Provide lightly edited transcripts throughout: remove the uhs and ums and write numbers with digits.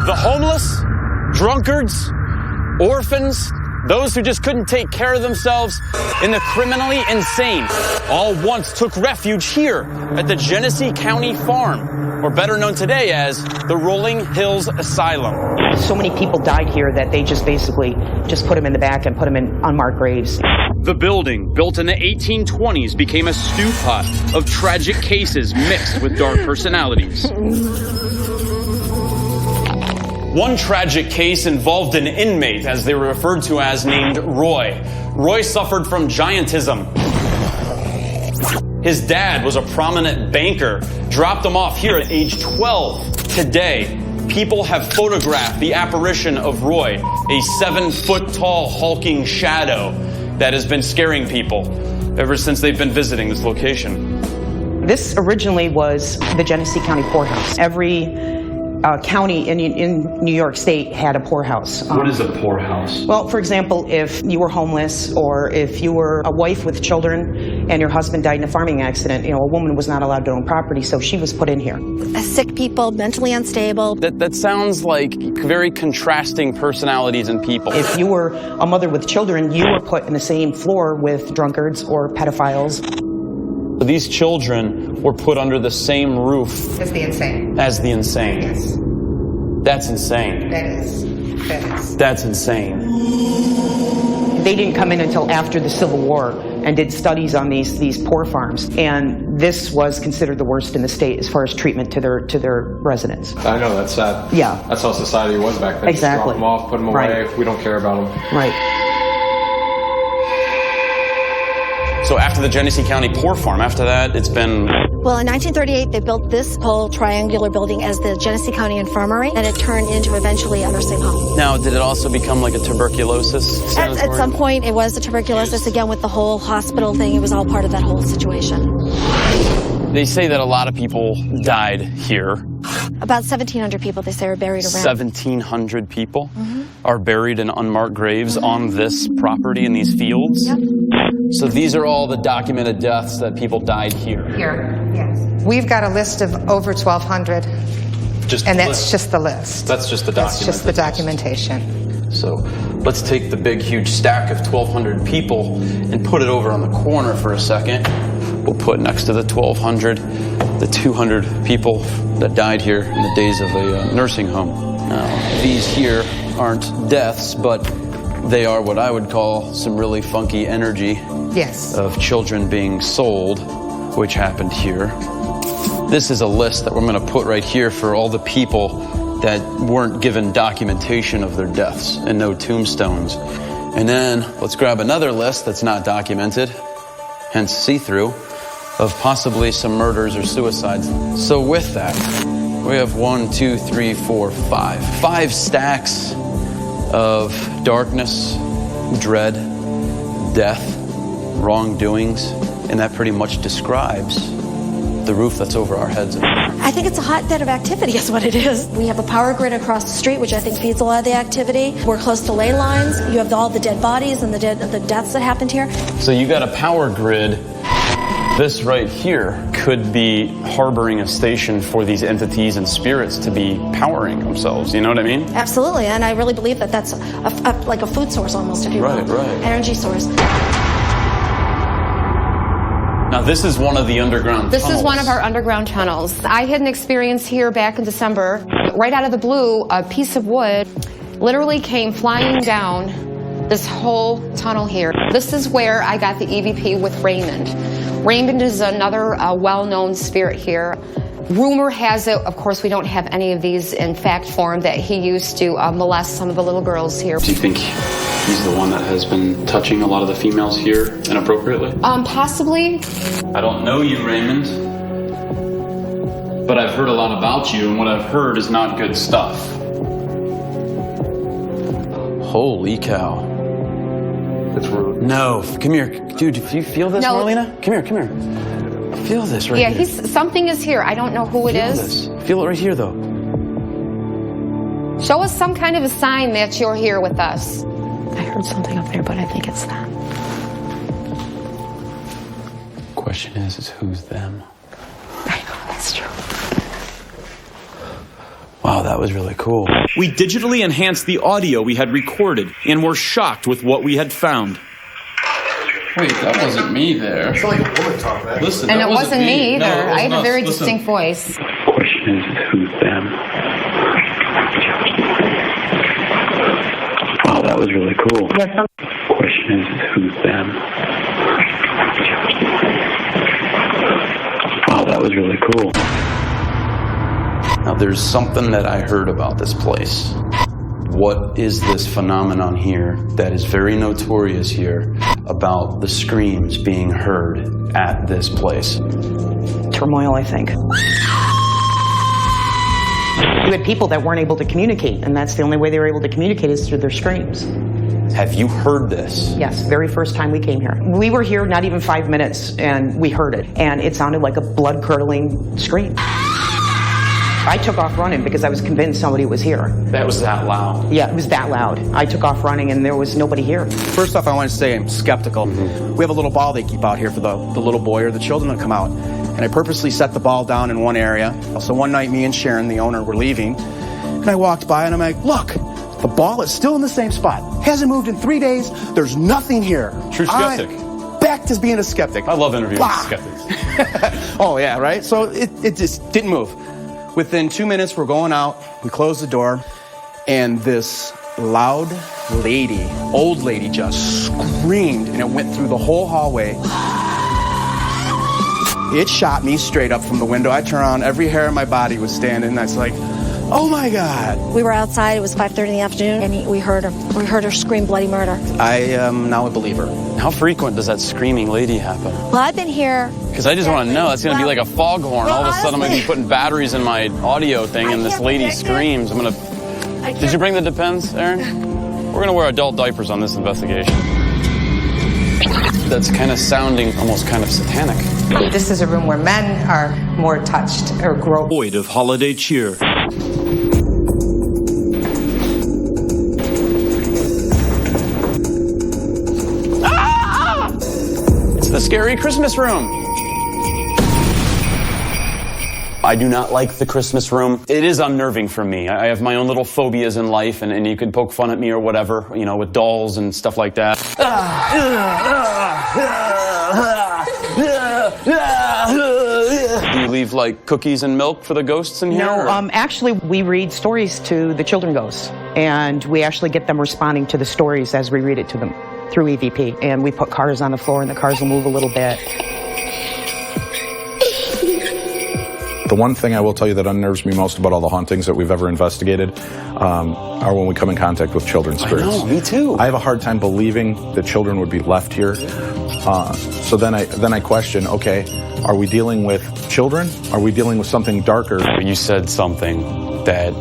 The homeless, drunkards, orphans, those who just couldn't take care of themselves, and the criminally insane all once took refuge here at the Genesee County Farm, or better known today as the Rolling Hills Asylum. So many people died here that they just basically just put them in the back and put them in unmarked graves. The building, built in the 1820s, became a stew pot of tragic cases mixed with dark personalities. One tragic case involved an inmate, as they were referred to as, named Roy. Roy suffered from giantism. His dad was a prominent banker, dropped him off here at age 12. Today, people have photographed the apparition of Roy, a 7-foot-tall hulking shadow that has been scaring people ever since they've been visiting this location. This originally was the Genesee County Poorhouse. Every county in New York State had a poorhouse. What is a poorhouse? Well, for example, if you were homeless or if you were a wife with children and your husband died in a farming accident, a woman was not allowed to own property, so she was put in here. Sick people, mentally unstable. That sounds like very contrasting personalities and people. If you were a mother with children, you were put in the same floor with drunkards or pedophiles. These children were put under the same roof as the insane. As the insane. Yes. That's insane. That is. That's insane. They didn't come in until after the Civil War and did studies on these poor farms, and this was considered the worst in the state as far as treatment to their residents. I know, that's sad. Yeah. That's how society was back then. Exactly. Just drop them off, put them away. Right. We don't care about them. Right. So after the Genesee County Poor Farm, after that, it's been... Well, in 1938, they built this whole triangular building as the Genesee County Infirmary, and it turned into eventually a nursing home. Now, did it also become like a tuberculosis sanatorium? At some point, it was a tuberculosis. Again, with the whole hospital thing, it was all part of that whole situation. They say that a lot of people died here. About 1,700 people, they say, are buried around. 1,700 people are buried in unmarked graves on this property in these fields? Yep. So these are all the documented deaths that people died here. Here, yes. We've got a list of over 1,200, and that's just the list. That's just the document. That's just the documentation. So let's take the big, huge stack of 1,200 people and put it over on the corner for a second. We'll put next to the 1,200 the 200 people that died here in the days of a nursing home. Now, these here aren't deaths, but they are what I would call some really funky energy. Yes. Of children being sold, which happened here. This is a list that we're going to put right here for all the people that weren't given documentation of their deaths and no tombstones. And then let's grab another list that's not documented, hence see-through, of possibly some murders or suicides. So with that, we have 1, 2, 3, 4, 5. 5 stacks of darkness, dread, death, wrongdoings, and that pretty much describes the roof that's over our heads. I think it's a hotbed of activity is what it is. We have a power grid across the street, which I think feeds a lot of the activity. We're close to ley lines. You have all the dead bodies and the deaths that happened here. So you got a power grid. This right here could be harboring a station for these entities and spirits to be powering themselves. You know what I mean? Absolutely, and I really believe that that's like a food source almost, if you will. Right. Energy source. Now, this is one of the underground tunnels. This is one of our underground tunnels. I had an experience here back in December. Right out of the blue, a piece of wood literally came flying down this whole tunnel here. This is where I got the EVP with Raymond. Raymond is another well-known spirit here. Rumor has it, of course, we don't have any of these in fact form, that he used to molest some of the little girls here. Do you think he's the one that has been touching a lot of the females here inappropriately? Possibly. I don't know you, Raymond, but I've heard a lot about you, and what I've heard is not good stuff. Holy cow. That's rude. No, come here. Dude, do you feel this, No. Marlena? Come here. Feel this right here. Yeah, something is here. I don't know who it is. This. Feel it right here, though. Show us some kind of a sign that you're here with us. I heard something up there, but I think it's that. Question is who's them? I know, that's true. Wow. Wow, that was really cool. We digitally enhanced the audio we had recorded and were shocked with what we had found. Wait, that wasn't me there. It's like a woman talk, man. Listen, And that it wasn't me either. No, it I have a wasn't very us. Listen. distinct voice. Question is, who's them? Wow, that was really cool. Question is, who's them? Wow, that was really cool. Now, there's something that I heard about this place. What is this phenomenon here that is very notorious here about the screams being heard at this place? Turmoil, I think. You had people that weren't able to communicate, and that's the only way they were able to communicate is through their screams. Have you heard this? Yes, very first time we came here. We were here not even 5 minutes, and we heard it, and it sounded like a blood-curdling scream. I took off running because I was convinced somebody was here. That was that loud. Yeah, it was that loud. I took off running, and there was nobody here. First off, I want to say I'm skeptical. We have a little ball they keep out here for the little boy or the children to come out. And I purposely set the ball down in one area. So one night, me and Sharon, the owner, were leaving. And I walked by, and I'm like, look, the ball is still in the same spot. Hasn't moved in 3 days. There's nothing here. True skeptic. Back to being a skeptic. I love interviewing Blah. skeptics. Oh, yeah, right? So it just didn't move. Within 2 minutes, we're going out. We close the door, and this loud lady, old lady, just screamed, and it went through the whole hallway. It shot me straight up from the window. I turned around, every hair in my body was standing, and I was like, oh my God. We were outside, it was 5:30 in the afternoon, and we heard her scream bloody murder. I am now a believer. How frequent does that screaming lady happen? Well, I've been here. Because I just want to know. It's going to be like a foghorn. Well, All of a sudden, I'm going to be honestly- putting batteries in my audio thing, and this can't lady predict it. screams. I'm going to... Did you bring the Depends, Aaron? We're going to wear adult diapers on this investigation. That's kind of sounding almost kind of satanic. This is a room where men are more touched or groped. Void of holiday cheer. It's the scary Christmas room. I do not like the Christmas room. It is unnerving for me. I have my own little phobias in life, and you can poke fun at me or whatever, you know, with dolls and stuff like that. Do you leave, like, cookies and milk for the ghosts in here? No, or- actually, we read stories to the children ghosts, and we actually get them responding to the stories as we read it to them through EVP. And we put cars on the floor, and the cars will move a little bit. The one thing I will tell you that unnerves me most about all the hauntings that we've ever investigated are when we come in contact with children's spirits. I know, me too. I have a hard time believing that children would be left here. So then I question, okay, are we dealing with children? Are we dealing with something darker? You said something that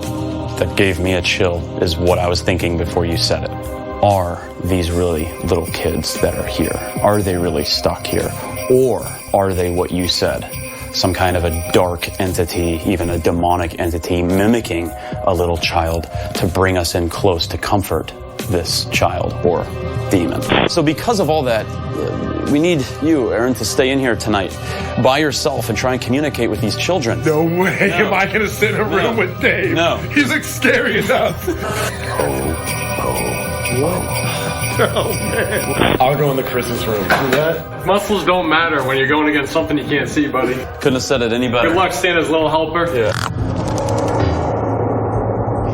gave me a chill, is what I was thinking before you said it. Are these really little kids that are here? Are they really stuck here? Or are they what you said? Some kind of a dark entity, even a demonic entity, mimicking a little child to bring us in close to comfort this child or demon. So because of all that, we need you, Aaron, to stay in here tonight by yourself and try and communicate with these children. No way am I going to sit in a room with Dave. No. He's like scary enough. Oh, man. I'll go in the Christmas room. See that? Muscles don't matter when you're going against something you can't see, buddy. Couldn't have said it any better. Good luck, Santa's little helper. Yeah.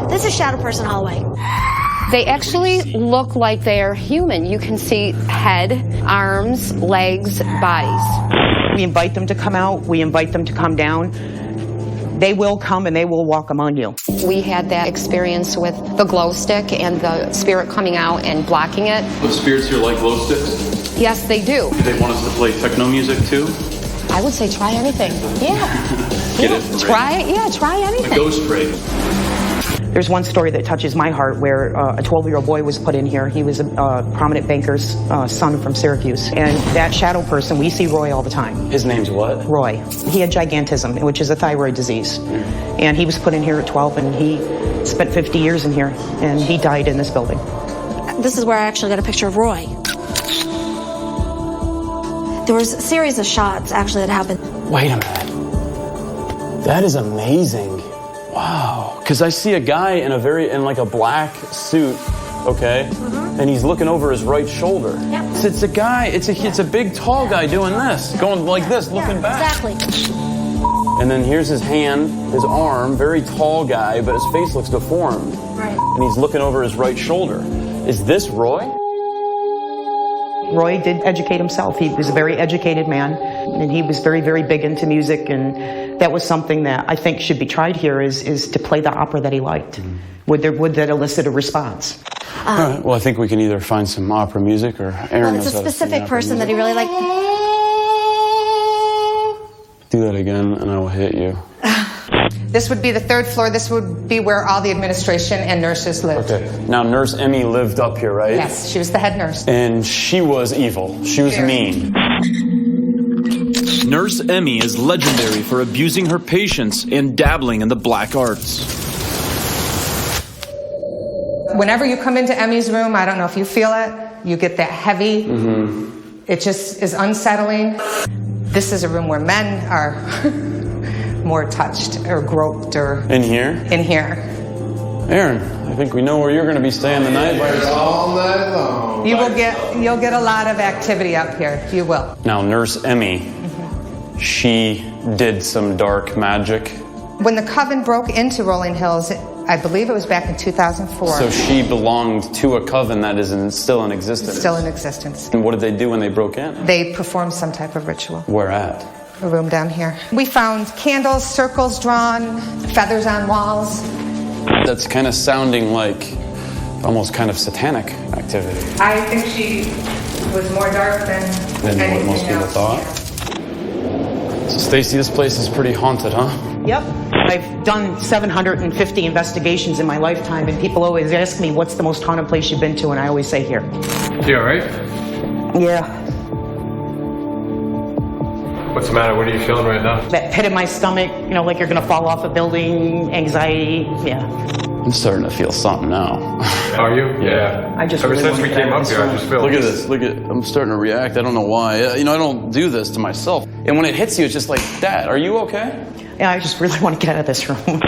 This is Shadow Person Hallway. They actually look like they're human. You can see head, arms, legs, bodies. We invite them to come out. We invite them to come down. They will come and they will walk among you. We had that experience with the glow stick and the spirit coming out and blocking it. The spirits here like glow sticks? Yes, they do. Do they want us to play techno music too? I would say try anything. Yeah. Get it? Try it. Yeah, try anything. A ghost raid. There's one story that touches my heart where a 12-year-old boy was put in here. He was a prominent banker's son from Syracuse. And that shadow person, we see Roy all the time. His name's what? Roy. He had gigantism, which is a thyroid disease. And he was put in here at 12, and he spent 50 years in here, and he died in this building. This is where I actually got a picture of Roy. There was a series of shots, actually, that happened. Wait a minute. That is amazing. Wow. Because I see a guy in like a black suit, okay, and he's looking over his right shoulder. Yep. It's a guy. It's a big tall guy doing this, going like this, looking back. Exactly. And then here's his hand, his arm, very tall guy, but his face looks deformed. Right. And he's looking over his right shoulder. Is this Roy? Roy did educate himself. He was a very educated man, and he was very, very big into music, and that was something that I think should be tried here is to play the opera that he liked. Would that elicit a response? All right, well, I think we can either find some opera music or Aaron Well, it's a specific person that he really liked. Do that again, and I will hit you. This would be the 3rd floor. This would be where all the administration and nurses lived. Okay. Now, Nurse Emmy lived up here, right? Yes, she was the head nurse. And she was evil. She was mean. Nurse Emmy is legendary for abusing her patients and dabbling in the black arts. Whenever you come into Emmy's room, I don't know if you feel it, you get that heavy. It just is unsettling. This is a room where men are more touched or groped or... In here? In here. Aaron, I think we know where you're going to be staying the night. All night long. You'll get a lot of activity up here. You will. Now, Nurse Emmy, she did some dark magic. When the coven broke into Rolling Hills, I believe it was back in 2004. So she belonged to a coven that is still in existence. Still in existence. And what did they do when they broke in? They performed some type of ritual. Where at? A room down here. We found candles, circles drawn, feathers on walls. That's kind of sounding like almost kind of satanic activity. I think she was more dark than what most people thought. So Stacy, this place is pretty haunted, huh? Yep. I've done 750 investigations in my lifetime, and people always ask me, what's the most haunted place you've been to? And I always say here. You all right? Yeah. What's the matter? What are you feeling right now? That pit in my stomach, like you're going to fall off a building, anxiety, yeah. I'm starting to feel something now. Are you? Yeah. I just Ever really since we wanna get came out up of here, this I just feel... Look at this. I'm starting to react. I don't know why. I don't do this to myself. And when it hits you, it's just like, Dad, are you okay? Yeah, I just really want to get out of this room.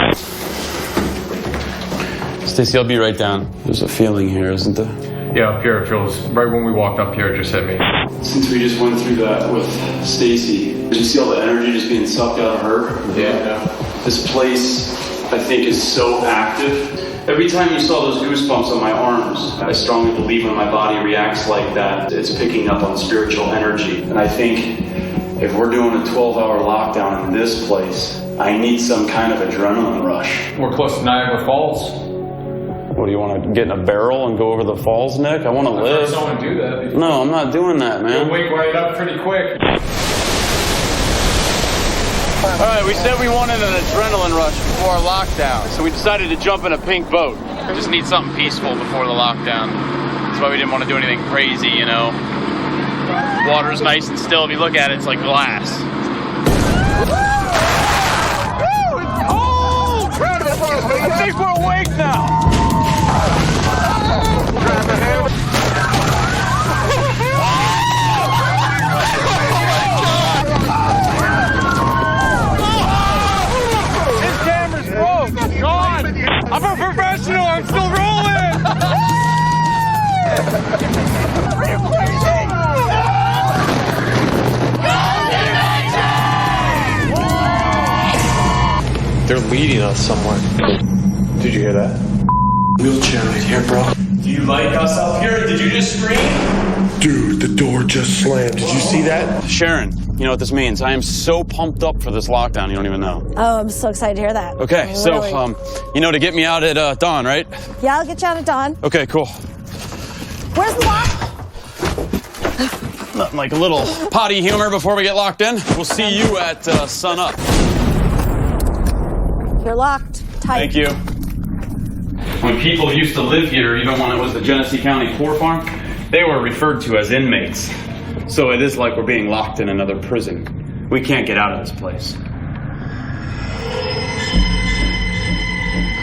Stacy, I'll be right down. There's a feeling here, isn't there? Yeah, up here it feels... Right when we walked up here, it just hit me. Since we just went through that with Stacy, did you see all the energy just being sucked out of her? Yeah. This place, I think, is so active. Every time you saw those goosebumps on my arms, I strongly believe when my body reacts like that, it's picking up on spiritual energy. And I think if we're doing a 12-hour lockdown in this place, I need some kind of adrenaline rush. We're close to Niagara Falls. What, do you want to get in a barrel and go over the falls, Nick? I want to live. I've heard someone do that before. No, I'm not doing that, man. You'll wake right up pretty quick. All right, we said we wanted an adrenaline rush before our lockdown, so we decided to jump in a pink boat. We just need something peaceful before the lockdown. That's why we didn't want to do anything crazy, Water's nice and still. If you look at it, it's like glass. Woo! It's cold! I think we're awake now. I'm a professional, I'm still rolling! Are you crazy? They're leading us somewhere. Did you hear that? Wheelchair right here, bro. Do you like us up here? Did you just scream? Dude, the door just slammed. Did you see that? Sharon, you know what this means. I am so pumped up for this lockdown, you don't even know. Oh, I'm so excited to hear that. Okay, Really. so, to get me out at dawn, right? Yeah, I'll get you out at dawn. Okay, cool. Where's the lock? Nothing like a little potty humor before we get locked in. We'll see you at sun up. You're locked. Tight. Thank you. When people used to live here, even when it was the Genesee County Poor Farm, they were referred to as inmates. So it is like we're being locked in another prison. We can't get out of this place.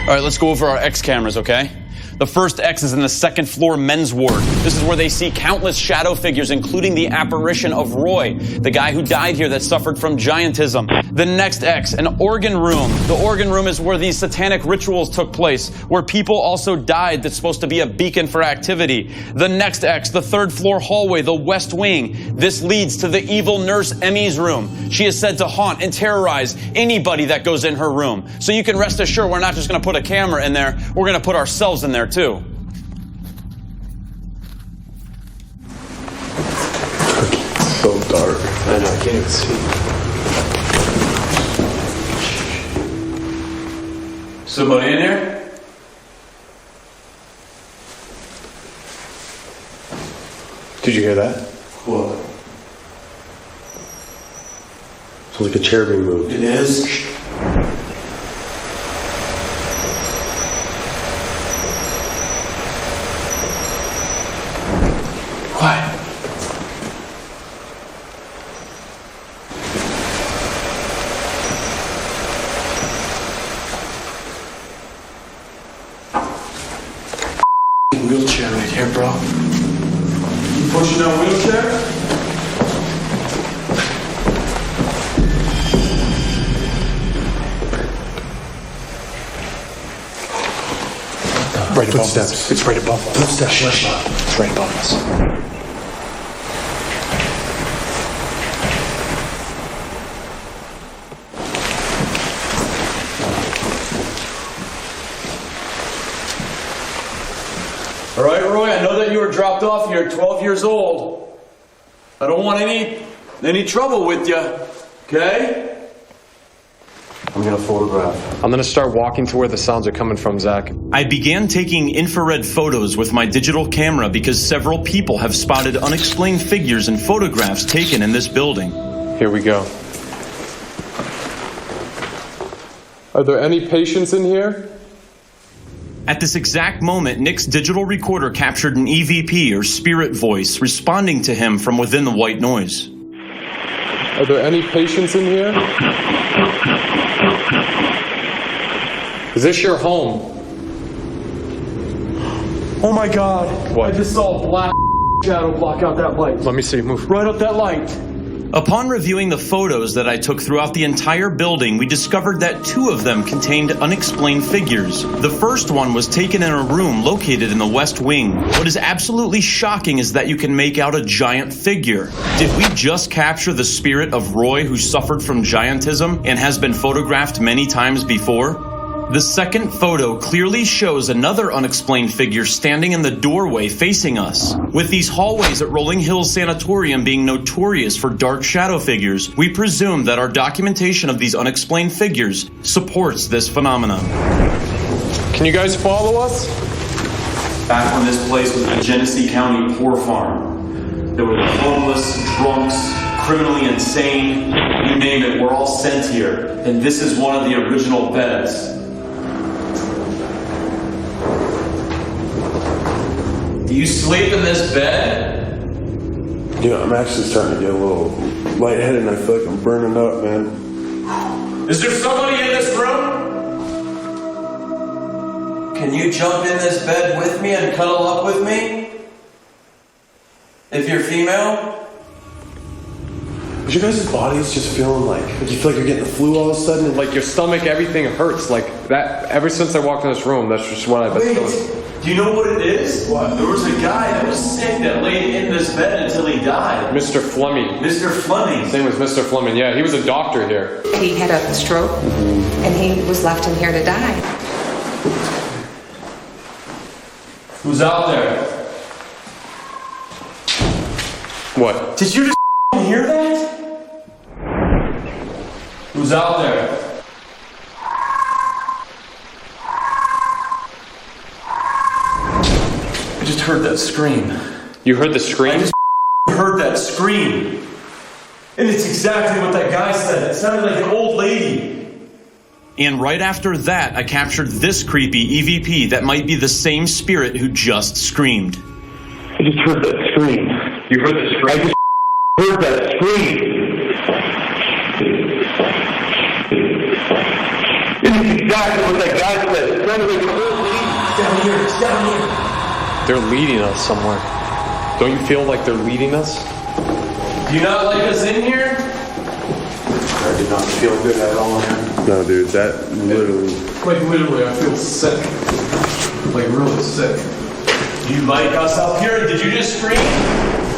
All right, let's go over our X cameras, okay? The first X is in the second floor men's ward. This is where they see countless shadow figures, including the apparition of Roy, the guy who died here that suffered from giantism. The next X, an organ room. The organ room is where these satanic rituals took place, where people also died that's supposed to be a beacon for activity. The next X, the third floor hallway, the west wing. This leads to the evil nurse Emmy's room. She is said to haunt and terrorize anybody that goes in her room. So you can rest assured we're not just going to put a camera in there, we're going to put ourselves in there too. So dark. I know, I can't even see. Somebody in here? Did you hear that? What? Sounds like a chair being moved. It is? Quiet. Wheelchair right here, bro. You pushing that wheelchair? Right above us. It's right above us. Footsteps. It's right above us. All right, Roy, I know that you were dropped off here at 12 years old. I don't want any trouble with you, okay? I'm gonna photograph. I'm gonna start walking to where the sounds are coming from, Zach. I began taking infrared photos with my digital camera because several people have spotted unexplained figures and photographs taken in this building. Here we go. Are there any patients in here? At this exact moment, Nick's digital recorder captured an EVP, or spirit voice, responding to him from within the white noise. Are there any patients in here? Is this your home? Oh my God. What? I just saw a black shadow block out that light. Let me see, move. Right up that light. Upon reviewing the photos that I took throughout the entire building, we discovered that 2 of them contained unexplained figures. The first one was taken in a room located in the West Wing. What is absolutely shocking is that you can make out a giant figure. Did we just capture the spirit of Roy, who suffered from giantism and has been photographed many times before? The second photo clearly shows another unexplained figure standing in the doorway facing us. With these hallways at Rolling Hills Sanatorium being notorious for dark shadow figures, we presume that our documentation of these unexplained figures supports this phenomenon. Can you guys follow us? Back when this place was the Genesee County Poor Farm, there were the homeless, drunks, criminally insane, you name it, we're all sent here. And this is one of the original beds. Do you sleep in this bed? Yeah, I'm actually starting to get a little lightheaded and I feel like I'm burning up, man. Is there somebody in this room? Can you jump in this bed with me and cuddle up with me? If you're female? Is your guys' bodies just feeling like you feel like you're getting the flu all of a sudden? Like your stomach, everything hurts. Like that, ever since I walked in this room, that's just what I've been feeling. Do you know what it is? What? There was a guy that was sick that laid in this bed until he died. Mr. Fleming. Mr. Fleming. His name was Mr. Fleming. Yeah, he was a doctor here. He had a stroke, and he was left in here to die. Who's out there? What? Did you just hear that? Who's out there? I just heard that scream. You heard the scream? I just heard that scream. And it's exactly what that guy said. It sounded like an old lady. And right after that, I captured this creepy EVP that might be the same spirit who just screamed. I just heard that scream. You heard the scream? I just heard that scream. This is exactly what that guy said. It sounded like an old lady. Down here. It's down here. They're leading us somewhere. Don't you feel like they're leading us? Do you not like us in here? I did not feel good at all. No, dude, that literally. Like literally, I feel sick. Like really sick. Do you like us up here? Did you just scream?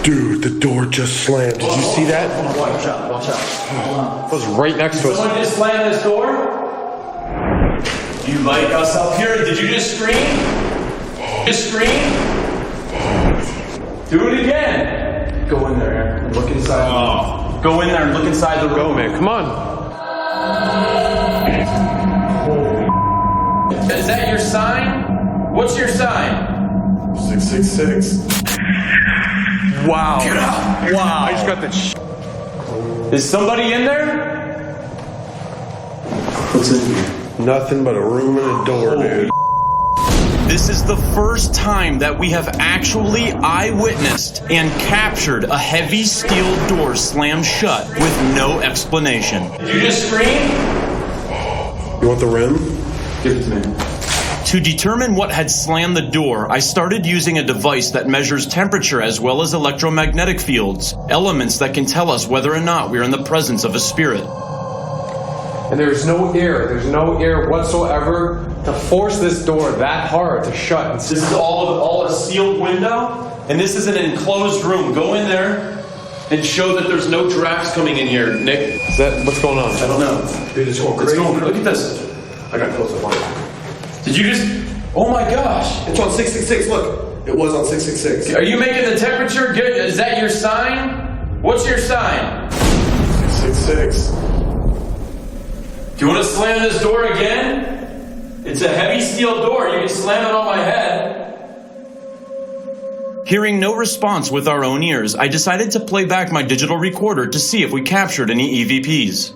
Dude, the door just slammed. Did you see that? Watch out, watch out. It was right next to us. Someone just slammed this door? Do you like us up here? Did you just scream? Just scream? Do it again. Go in there, Aaron. Look inside. Oh. Go in there and look inside the room. Go, man. Come on. Is that your sign? What's your sign? 666. Wow. Get out. Wow. I just got the Is somebody in there? What's in here? Nothing but a room and a door, dude. This is the first time that we have actually eyewitnessed and captured a heavy steel door slammed shut with no explanation. Did you just scream? You want the rim? Give it to me. To determine what had slammed the door, I started using a device that measures temperature as well as electromagnetic fields, elements that can tell us whether or not we're in the presence of a spirit. And there's no air whatsoever to force this door that hard to shut. This is all a sealed window, and this is an enclosed room. Go in there and show that there's no drafts coming in here, Nick. Is that what's going on? I don't know. Dude, it's going It's crazy. going, look at this. I got close up on it. Did you just... Oh my gosh. It's on 666. Look, it was on 666. Are you making the temperature good? Is that your sign? What's your sign? 666. Do you want to slam this door again? It's a heavy steel door. You can slam it on my head. Hearing no response with our own ears, I decided to play back my digital recorder to see if we captured any EVPs.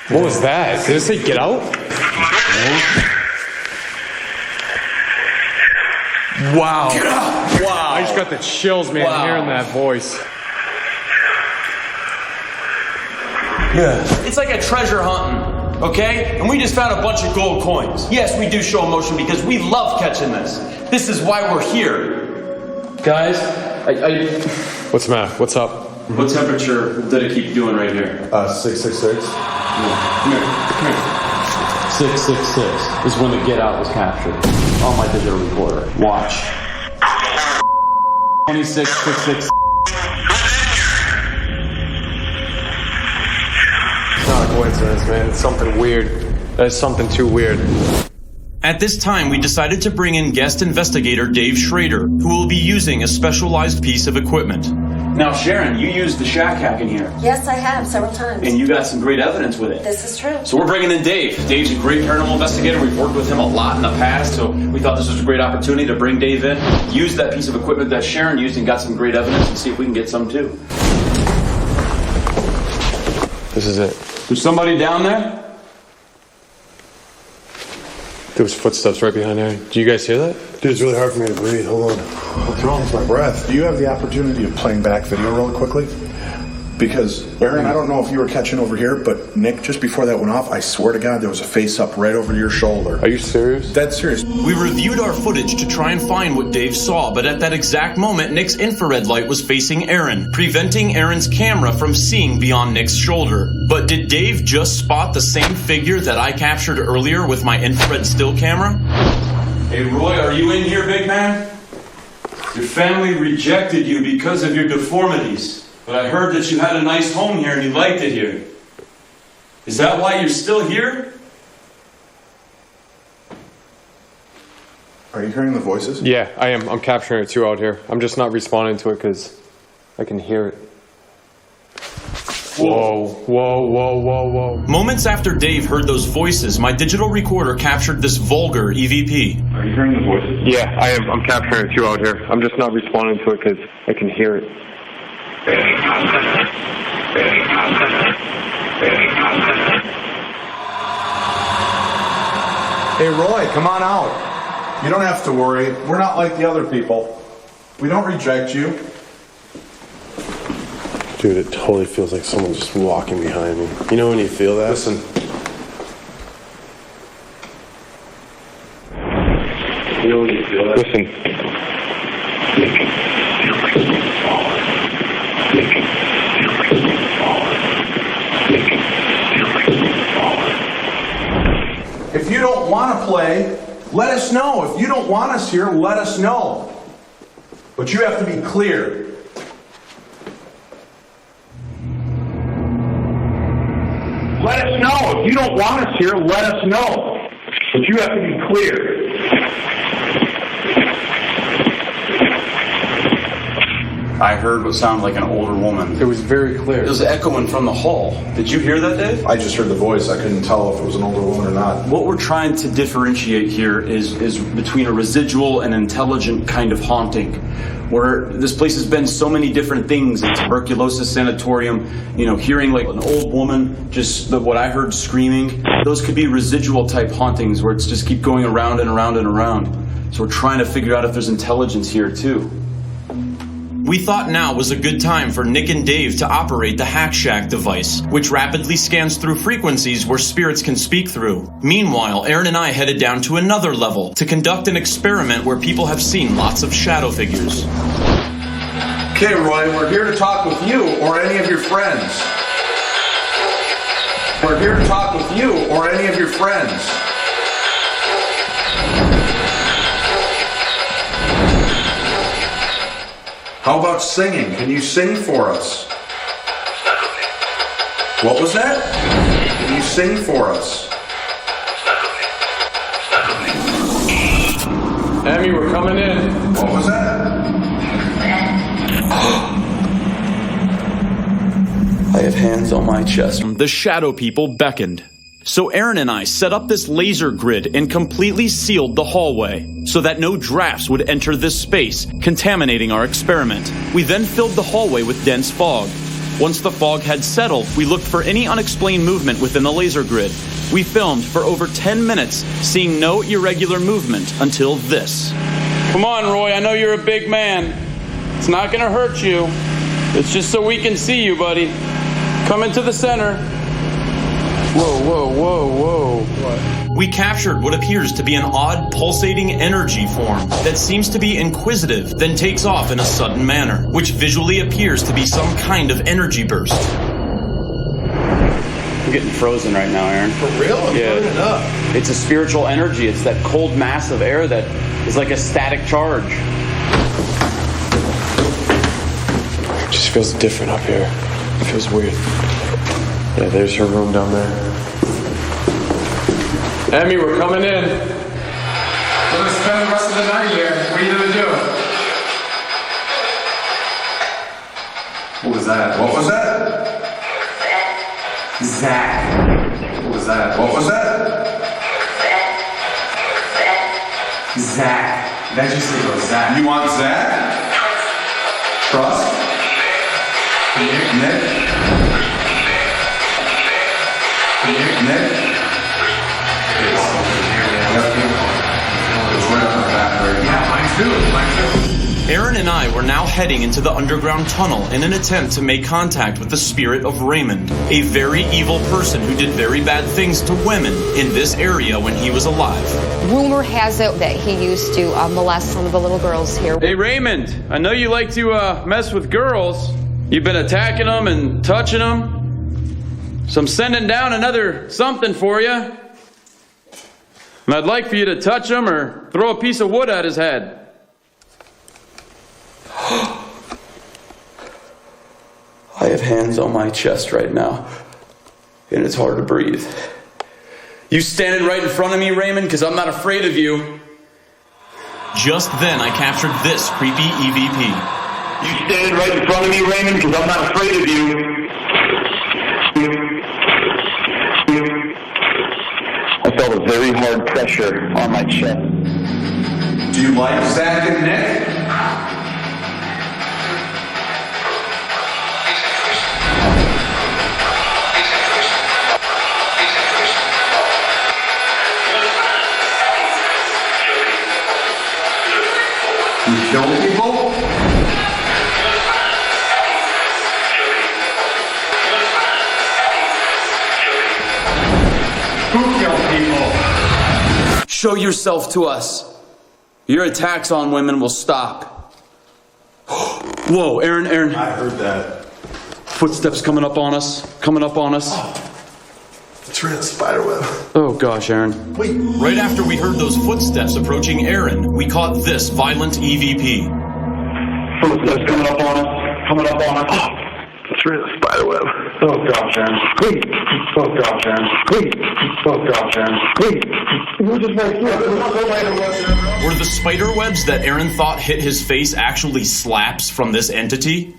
What was that? Did it say get out? Wow. Get up! Wow. I just got the chills, man, hearing that voice. Yeah. It's like a treasure hunting, okay? And we just found a bunch of gold coins. Yes, we do show emotion because we love catching this. This is why we're here. Guys, What's the matter? What's up? what temperature did it keep doing right here? 666. Come here. 666 is when the get out was captured on my digital recorder. Watch. 2666. It's not a coincidence, man. It's something weird. That is something too weird. At this time, we decided to bring in guest investigator Dave Schrader, who will be using a specialized piece of equipment. Now, Sharon, you used the shack hack in here, Yes, I have several times. and you got some great evidence with it. This is true. So we're bringing in Dave. Dave's a great paranormal investigator. We've worked with him a lot in the past, so we thought this was a great opportunity to bring Dave in, use that piece of equipment that Sharon used and got some great evidence, and see if we can get some too. This is it. There's somebody down there? There was footsteps right behind there. Do you guys hear that? Dude, it's really hard for me to breathe. Hold on. What's wrong with my breath? Do you have the opportunity of playing back video real quickly? Because, Aaron, I don't know if you were catching over here, but Nick, just before that went off, I swear to God, there was a face up right over your shoulder. Are you serious? Dead serious. We reviewed our footage to try and find what Dave saw, but at that exact moment, Nick's infrared light was facing Aaron, preventing Aaron's camera from seeing beyond Nick's shoulder. But did Dave just spot the same figure that I captured earlier with my infrared still camera? Hey, Roy, are you in here, big man? Your family rejected you because of your deformities. But I heard that you had a nice home here and you liked it here. Is that why you're still here? Are you hearing the voices? Yeah, I am. I'm capturing it too out here. I'm just not responding to it because I can hear it. Whoa, whoa, whoa, whoa, whoa. Moments after Dave heard those voices, my digital recorder captured this vulgar EVP. Are you hearing the voices? Yeah, I am. I'm capturing it too out here. I'm just not responding to it because I can hear it. Hey, Roy, come on out. You don't have to worry. We're not like the other people. We don't reject you. Dude, it totally feels like someone's just walking behind me. You know when you feel that? Listen. You know when you feel that? Listen. If you don't want to play, let us know. If you don't want us here, let us know. But you have to be clear. Let us know. If you don't want us here, let us know. But you have to be clear. I heard what sounded like an older woman. It was very clear. It was echoing from the hall. Did you hear that, Dave? I just heard the voice. I couldn't tell if it was an older woman or not. What we're trying to differentiate here is between a residual and intelligent kind of haunting, where this place has been so many different things, a tuberculosis sanatorium, you know, hearing like an old woman, just what I heard screaming. Those could be residual type hauntings where it's just keep going around and around and around. So we're trying to figure out if there's intelligence here too. We thought now was a good time for Nick and Dave to operate the Hack Shack device, which rapidly scans through frequencies where spirits can speak through. Meanwhile, Aaron and I headed down to another level to conduct an experiment where people have seen lots of shadow figures. Okay, Roy, we're here to talk with you or any of your friends. We're here to talk with you or any of your friends. How about singing? Can you sing for us? What was that? Can you sing for us? Emmy, we're coming in. What was that? I have hands on my chest. The shadow people beckoned. So Aaron and I set up this laser grid and completely sealed the hallway so that no drafts would enter this space, contaminating our experiment. We then filled the hallway with dense fog. Once the fog had settled, we looked for any unexplained movement within the laser grid. We filmed for over 10 minutes, seeing no irregular movement until this. Come on, Roy, I know you're a big man. It's not gonna hurt you. It's just so we can see you, buddy. Come into the center. Whoa, whoa, whoa, whoa. What? We captured what appears to be an odd pulsating energy form that seems to be inquisitive, then takes off in a sudden manner, which visually appears to be some kind of energy burst. I'm getting frozen right now, Aaron. For real? I'm burning up. It's a spiritual energy. It's that cold mass of air that is like a static charge. It just feels different up here. It feels weird. Yeah, there's her room down there. Emmy, we're coming in. We're gonna spend the rest of the night here. What are you gonna do? What was that? What was that? Zach. What was that? What was that? Zach. That just say go Zach. You want Zach? Trust? Nick? Nick? It's right up my back right now. Mine too. Aaron and I were now heading into the underground tunnel in an attempt to make contact with the spirit of Raymond, a very evil person who did very bad things to women in this area when he was alive. Rumor has it that he used to molest some of the little girls here. Hey, Raymond, I know you like to mess with girls. You've been attacking them and touching them. So I'm sending down another something for you. And I'd like for you to touch him or throw a piece of wood at his head. I have hands on my chest right now, and it's hard to breathe. You standing right in front of me, Raymond, because I'm not afraid of you. Just then, I captured this creepy EVP. You standing right in front of me, Raymond, because I'm not afraid of you. I felt a very hard pressure on my chest. Do you like Zach and Nick? You kill people? Show yourself to us. Your attacks on women will stop. Whoa, Aaron. I heard that. Footsteps coming up on us. It's real spiderweb. Oh gosh, Aaron. Wait. Right after we heard those footsteps approaching Aaron, we caught this violent EVP. Footsteps coming up on us. It's real spiderweb. Oh gosh, Aaron. Please. Oh gosh, Aaron. Please. Oh gosh, Aaron. Please. We're just right here. Were the spider webs that Aaron thought hit his face actually slaps from this entity?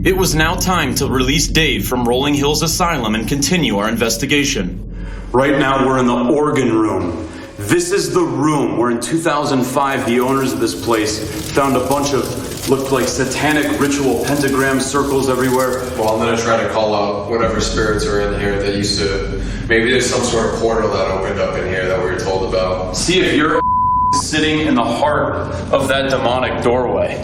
It was now time to release Dave from Rolling Hills Asylum and continue our investigation. Right now we're in the organ room. This is the room where in 2005 the owners of this place found a bunch of, looked like satanic ritual pentagram circles everywhere. Well, I'm gonna try to call out whatever spirits are in here that used to. Maybe there's some sort of portal that opened up in here that we were told about. See if you're sitting in the heart of that demonic doorway.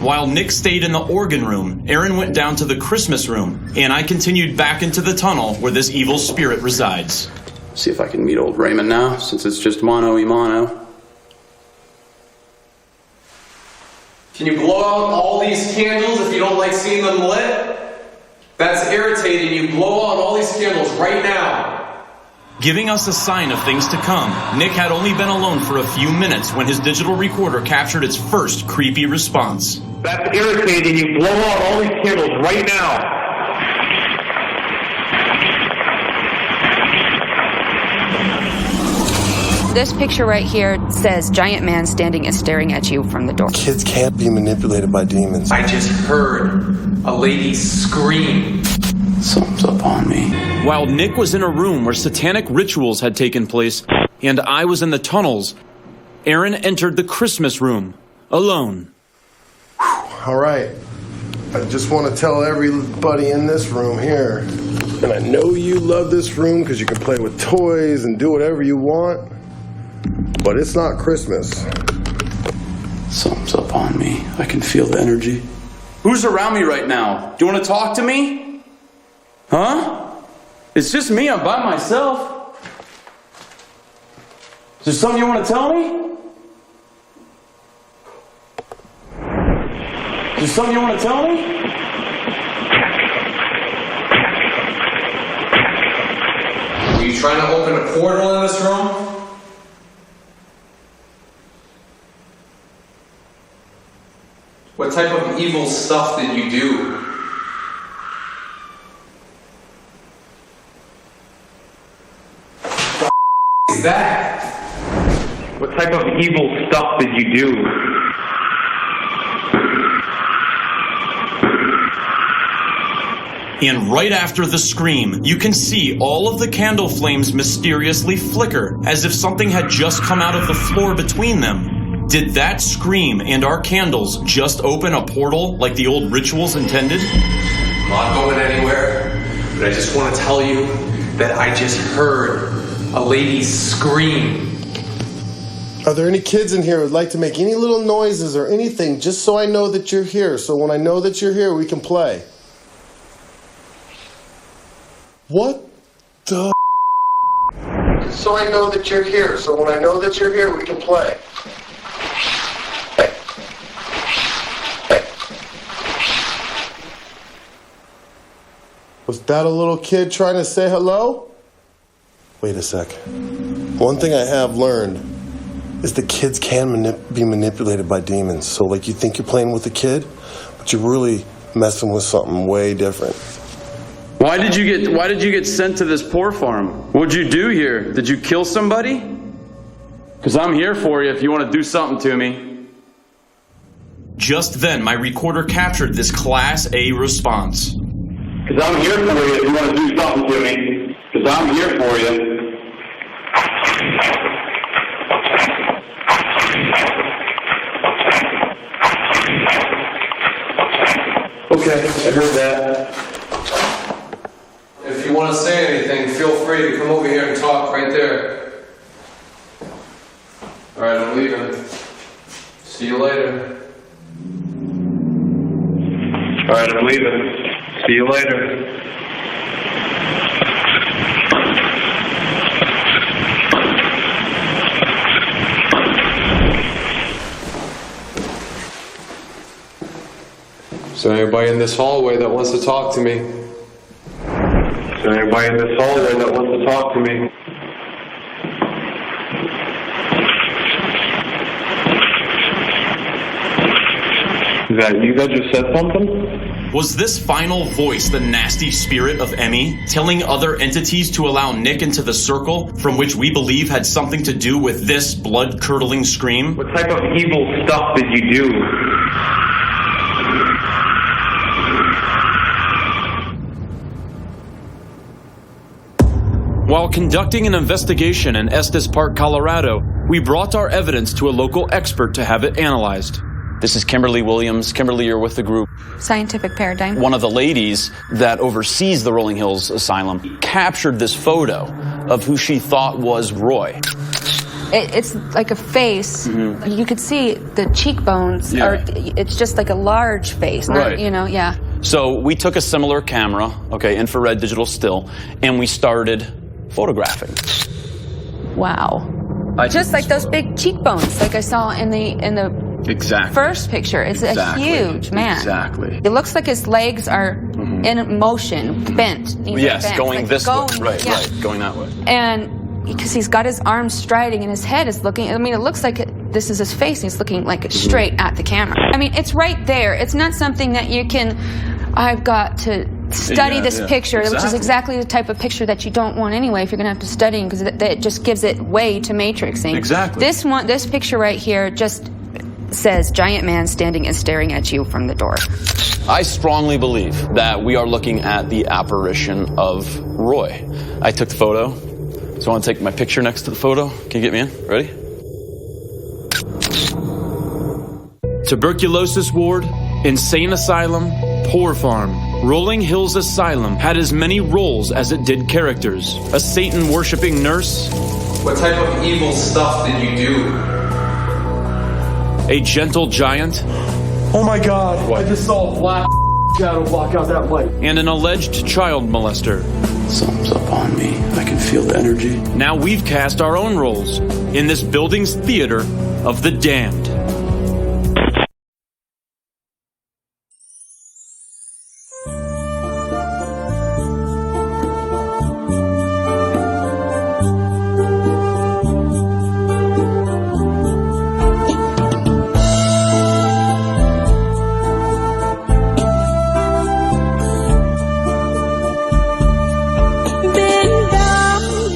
While Nick stayed in the organ room, Aaron went down to the Christmas room, and I continued back into the tunnel where this evil spirit resides. See if I can meet old Raymond now, since it's just mano y mano. Can you blow out all these candles if you don't like seeing them lit? That's irritating. You blow out all these candles right now. Giving us a sign of things to come, Nick had only been alone for a few minutes when his digital recorder captured its first creepy response. That's irritating. You blow out all these candles right now. This picture right here says giant man standing and staring at you from the door. Kids can't be manipulated by demons. I just heard a lady scream. Something's up on me. While Nick was in a room where satanic rituals had taken place, and I was in the tunnels, Aaron entered the Christmas room, alone. All right. I just want to tell everybody in this room here, and I know you love this room because you can play with toys and do whatever you want, but it's not Christmas. Something's up on me. I can feel the energy. Who's around me right now? Do you want to talk to me? Huh? It's just me. I'm by myself. Is there something you want to tell me? Is there something you want to tell me? Are you trying to open a portal in this room? What type of evil stuff did you do? What is that? What type of evil stuff did you do? And right after the scream, you can see all of the candle flames mysteriously flicker, as if something had just come out of the floor between them. Did that scream and our candles just open a portal like the old rituals intended? I'm not going anywhere, but I just want to tell you that I just heard a lady scream. Are there any kids in here who would like to make any little noises or anything just so I know that you're here? So when I know that you're here, we can play. What the? So I know that you're here. So when I know that you're here, we can play. Was that a little kid trying to say hello? Wait a sec. One thing I have learned is that kids can be manipulated by demons. So like you think you're playing with a kid, but you're really messing with something way different. Why did you get sent to this poor farm? What'd you do here? Did you kill somebody? Because I'm here for you if you want to do something to me. Just then, my recorder captured this Class A response. Because I'm here for you if you want to do something to me. Because I'm here for you. Okay, I heard that. If you want to say anything, feel free to come over here and talk right there. Alright, I'm leaving. See you later. Alright, I'm leaving. See you later. Is there anybody in this hallway that wants to talk to me? Is there anybody in this hallway that wants to talk to me? Is that you that just said something? Was this final voice the nasty spirit of Emmy, telling other entities to allow Nick into the circle from which we believe had something to do with this blood-curdling scream? What type of evil stuff did you do? While conducting an investigation in Estes Park, Colorado, we brought our evidence to a local expert to have it analyzed. This is Kimberly Williams. Kimberly, you're with the group. Scientific paradigm. One of the ladies that oversees the Rolling Hills Asylum captured this photo of who she thought was Roy. It's like a face. Mm-hmm. You could see the cheekbones. Yeah. It's just like a large face. Not, Right. Yeah. So we took a similar camera, infrared digital still, and we started photographing. Wow. Just like those big cheekbones, like I saw in the Exactly. first picture. It's a huge man. Exactly. It looks like his legs are in motion, bent. Yes, bent. going Like this going, way. Right, yeah. right, going that way. And because he's got his arms striding and his head is looking, I mean, it looks like this is his face. And he's looking like straight at the camera. I mean, it's right there. It's not something that you can, I've got to study this picture, which is exactly the type of picture that you don't want anyway if you're going to have to study, because it just gives it way to matrixing. Exactly. This picture right here just says giant man standing and staring at you from the door. I strongly believe that we are looking at the apparition of Roy. I took the photo, so I want to take my picture next to the photo. Can you get me in? Ready? Tuberculosis ward, insane asylum, poor farm. Rolling Hills Asylum had as many roles as it did characters. A Satan-worshipping nurse. What type of evil stuff did you do? A gentle giant. Oh my God, I just saw a black shadow block out that light. And an alleged child molester. Something's up on me. I can feel the energy. Now we've cast our own roles in this building's theater of the damned.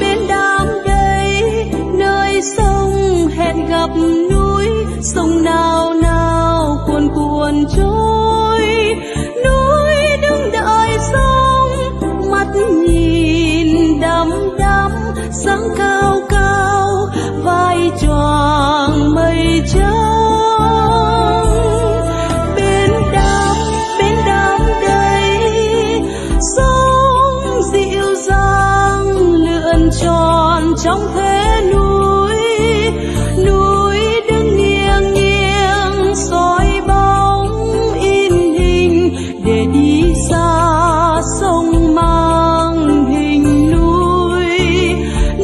Bên đám đây nơi sông hẹn gặp núi, sông nào nào cuồn cuộn trôi, núi đứng đợi sông, mắt nhìn đăm đăm sáng cao cao, vai choàng mây trắng. Bên đám đây sông dịu dàng lượn tròn trong thế núi, núi đứng nghiêng nghiêng soi bóng in hình để đi xa sông mang hình núi,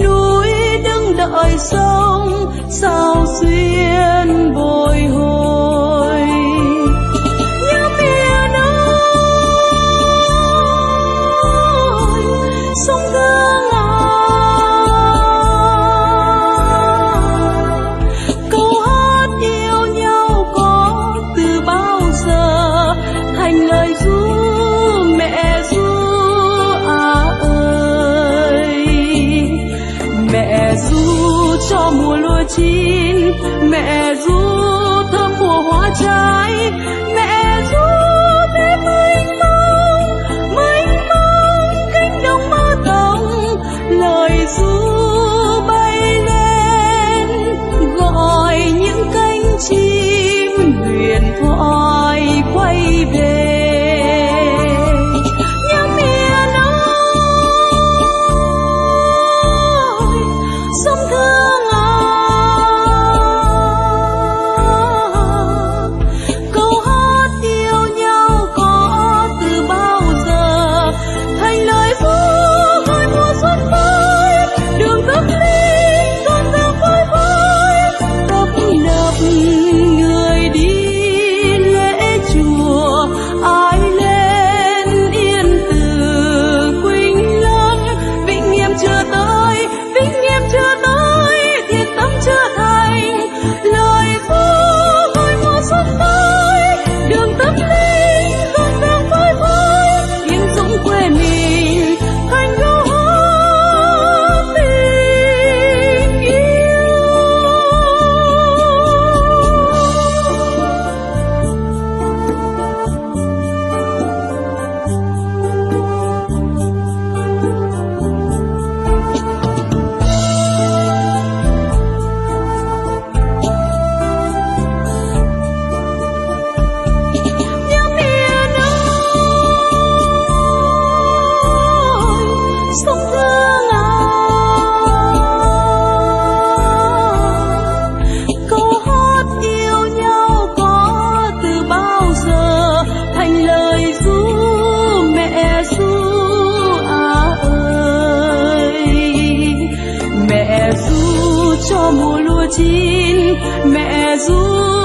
núi đứng đợi sông sao xuyên bồi hồi. Nhớ miền ơi, sông thương à, câu hát yêu nhau có từ bao giờ thành lời ru mẹ ru à ơi. Mẹ ru cho mùa lúa chín, mẹ ru thơm mùa hoa trái, mẹ ru thế mênh mông cánh đồng mơ tổng, lời ru bay lên gọi những cánh chim huyền thoại quay về. Nhớ miền ơi, sông thương à, câu hát xúc thương câu hát yêu nhau có từ bao giờ thành lời ru mẹ ru ơi, mẹ ru cho mùa lúa chín, mẹ ru